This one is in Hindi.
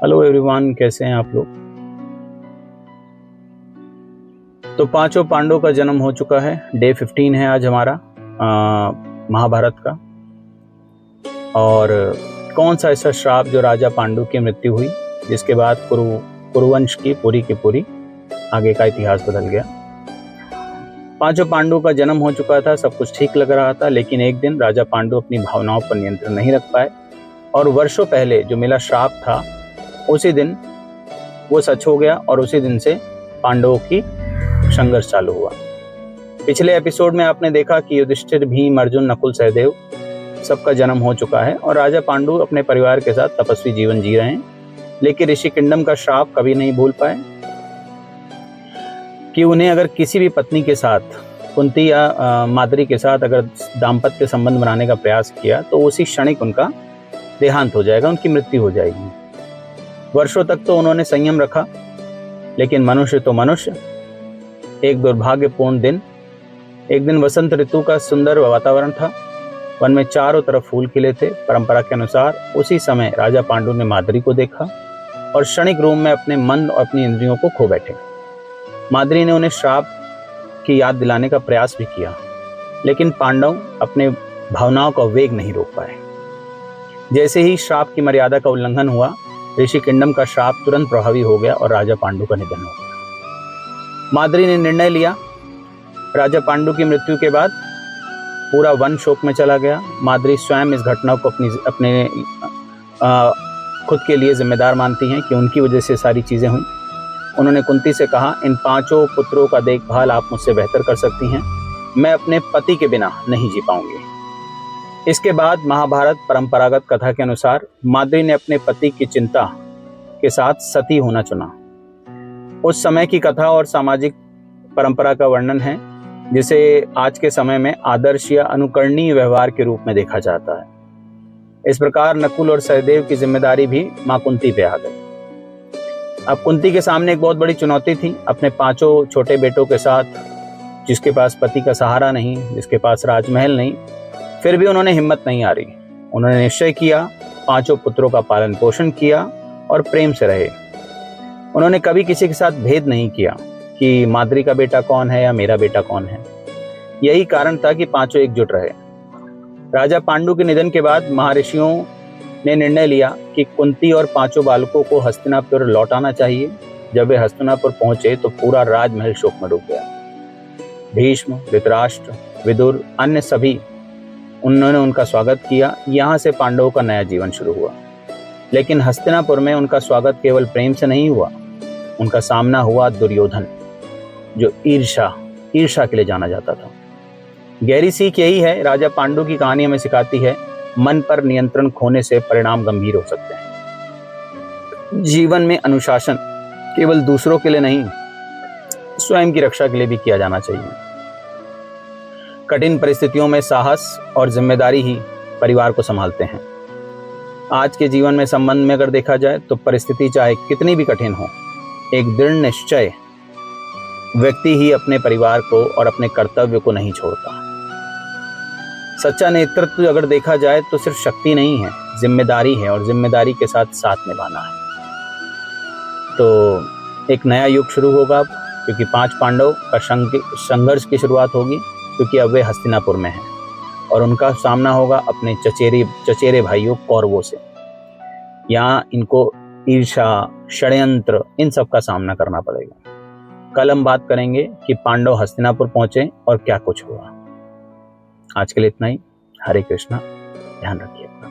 हेलो एवरीवन, कैसे हैं आप लोग। तो पांचों पांडवों का जन्म हो चुका है। डे 15 है आज हमारा महाभारत का। और कौन सा ऐसा श्राप जो राजा पांडु की मृत्यु हुई, जिसके बाद कुरुवंश की पूरी आगे का इतिहास बदल गया। पांचों पांडवों का जन्म हो चुका था, सब कुछ ठीक लग रहा था, लेकिन एक दिन राजा पांडु अपनी भावनाओं पर नियंत्रण नहीं रख पाए और वर्षों पहले जो मिला श्राप था उसी दिन वो सच हो गया और उसी दिन से पांडवों की संघर्ष चालू हुआ। पिछले एपिसोड में आपने देखा कि युधिष्ठिर, भीम, अर्जुन, नकुल, सहदेव सबका जन्म हो चुका है और राजा पांडु अपने परिवार के साथ तपस्वी जीवन जी रहे हैं, लेकिन ऋषि किंडम का श्राप कभी नहीं भूल पाए कि उन्हें अगर किसी भी पत्नी के साथ, कुंती या माद्री के साथ अगर दाम्पत्य संबंध बनाने का प्रयास किया तो उसी क्षणिक उनका देहांत हो जाएगा, उनकी मृत्यु हो जाएगी। वर्षों तक तो उन्होंने संयम रखा, लेकिन मनुष्य तो मनुष्य। एक दुर्भाग्यपूर्ण दिन, एक दिन वसंत ऋतु का सुंदर वातावरण था। वन में चारों तरफ फूल खिले थे। परंपरा के अनुसार उसी समय राजा पांडु ने माद्री को देखा और क्षणिक रूप में अपने मन और अपनी इंद्रियों को खो बैठे। माद्री ने उन्हें श्राप की याद दिलाने का प्रयास भी किया, लेकिन पांडव अपने भावनाओं का वेग नहीं रोक पाए। जैसे ही श्राप की मर्यादा का उल्लंघन हुआ, ऋषि किंडम का श्राप तुरंत प्रभावी हो गया और राजा पांडु का निधन हो गया। माद्री ने निर्णय लिया। राजा पांडु की मृत्यु के बाद पूरा वन शोक में चला गया। माद्री स्वयं इस घटना को अपने खुद के लिए जिम्मेदार मानती हैं कि उनकी वजह से सारी चीज़ें हुई। उन्होंने कुंती से कहा, इन पांचों पुत्रों का देखभाल आप मुझसे बेहतर कर सकती हैं, मैं अपने पति के बिना नहीं जी पाऊंगी। इसके बाद महाभारत परंपरागत कथा के अनुसार माद्री ने अपने पति की चिंता के साथ सती होना चुना। उस समय की कथा और सामाजिक परंपरा का वर्णन है, जिसे आज के समय में आदर्श या अनुकरणीय व्यवहार के रूप में देखा जाता है। इस प्रकार नकुल और सहदेव की जिम्मेदारी भी मां कुंती पे आ गई। अब कुंती के सामने एक बहुत बड़ी चुनौती थी। अपने पांचों छोटे बेटों के साथ, जिसके पास पति का सहारा नहीं, जिसके पास राजमहल नहीं, फिर भी उन्होंने हिम्मत नहीं हारी। उन्होंने निश्चय किया, पांचों पुत्रों का पालन पोषण किया और प्रेम से रहे। उन्होंने कभी किसी के साथ भेद नहीं किया कि माद्री का बेटा कौन है या मेरा बेटा कौन है। यही कारण था कि पांचों एकजुट रहे। राजा पांडु के निधन के बाद महर्षियों ने निर्णय लिया कि कुंती और पांचों बालकों को हस्तिनापुर लौटाना चाहिए। जब वे हस्तिनापुर पहुंचे तो पूरा राजमहल शोक में डूब गया। भीष्म, धृतराष्ट्र, विदुर, अन्य सभी, उन्होंने उनका स्वागत किया। यहाँ से पांडवों का नया जीवन शुरू हुआ। लेकिन हस्तिनापुर में उनका स्वागत केवल प्रेम से नहीं हुआ, उनका सामना हुआ दुर्योधन, जो ईर्षा के लिए जाना जाता था। गहरी सीख यही है, राजा पांडु की कहानी हमें सिखाती है, मन पर नियंत्रण खोने से परिणाम गंभीर हो सकते हैं। जीवन में अनुशासन केवल दूसरों के लिए नहीं, स्वयं की रक्षा के लिए भी किया जाना चाहिए। कठिन परिस्थितियों में साहस और जिम्मेदारी ही परिवार को संभालते हैं। आज के जीवन में संबंध में अगर देखा जाए तो परिस्थिति चाहे कितनी भी कठिन हो, एक दृढ़ निश्चय व्यक्ति ही अपने परिवार को और अपने कर्तव्य को नहीं छोड़ता। सच्चा नेतृत्व अगर देखा जाए तो सिर्फ शक्ति नहीं है, जिम्मेदारी है, और जिम्मेदारी के साथ साथ निभाना है। तो एक नया युग शुरू होगा अब, क्योंकि पांच पांडव का संघर्ष की शुरुआत होगी, क्योंकि अब वे हस्तिनापुर में हैं और उनका सामना होगा अपने चचेरे भाइयों कौरवों से। यहाँ इनको ईर्षा, षड्यंत्र, इन सब का सामना करना पड़ेगा। कल हम बात करेंगे कि पांडव हस्तिनापुर पहुंचे और क्या कुछ हुआ। आज के लिए इतना ही। हरे कृष्णा। ध्यान रखिए अपना।